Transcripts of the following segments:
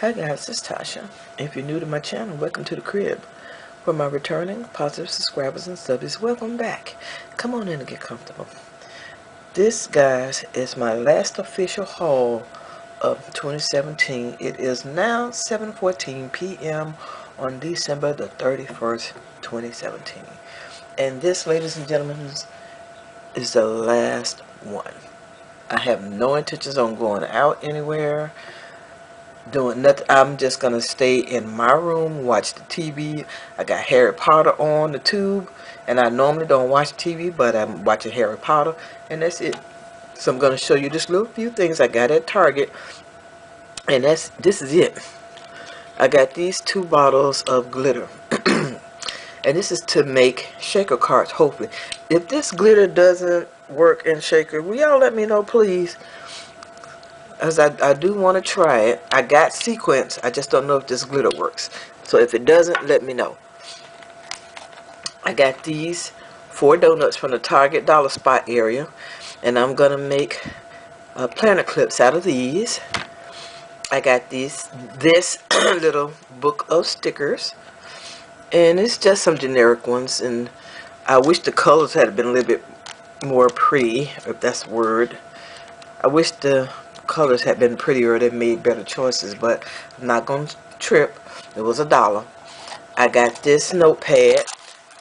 Hi guys, it's Tasha. If you're new to my channel, welcome to the crib. For my returning positive subscribers and subbies, welcome back. Come on in and get comfortable. This, guys, is my last official haul of 2017. It is now 7:14 p.m. on December the 31st, 2017. And this, ladies and gentlemen, is the last one. I have no intentions on going out anywhere, doing nothing. I'm just gonna stay in my room, watch the TV. I got Harry Potter on the tube, and I normally don't watch TV, but I'm watching Harry Potter, and that's it. So I'm gonna show you just little few things I got at Target, and this is it. I got these 2 bottles of glitter, and this is to make shaker cards. Hopefully, if this glitter doesn't work in shaker, will y'all let me know, please? As I do want to try it. I got sequence. I just don't know if this glitter works. So if it doesn't, let me know. I got these 4 donuts from the Target dollar spot area, and I'm gonna make planner clips out of these. I got this little book of stickers, and it's just some generic ones. And I wish the colors had been a little bit more pretty, if that's a word. I wish the colors had been prettier. They made better choices, but I'm not going to trip. It was $1. I got this notepad.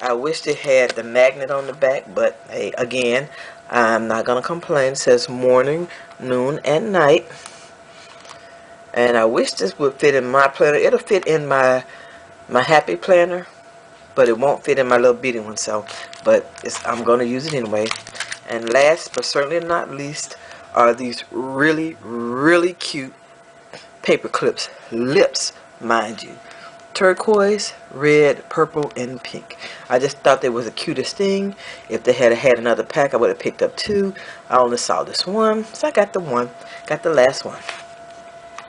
I wish it had the magnet on the back, but hey, again, I'm not going to complain. It says morning, noon, and night. And I wish this would fit in my planner. It'll fit in my happy planner, but it won't fit in my little bitty one. So, but I'm going to use it anyway. And last but certainly not least are these really cute paper clips. Lips, mind you. Turquoise, red, purple, and pink. I just thought they was the cutest thing. If they had another pack, I would have picked up 2. I only saw this one, so I got the one. Got the last one.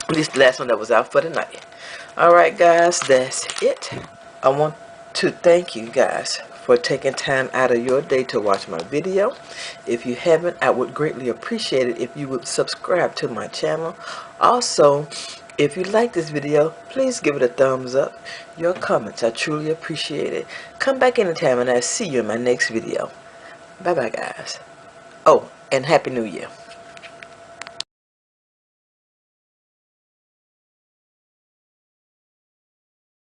At least the last one that was out for the night. Alright guys, that's it. I want to thank you guys for taking time out of your day to watch my video. If you haven't, I would greatly appreciate it if you would subscribe to my channel. Also, if you like this video, please give it a thumbs up. Your comments, I truly appreciate it. Come back anytime and I'll see you in my next video. Bye bye guys. Oh, and Happy New Year.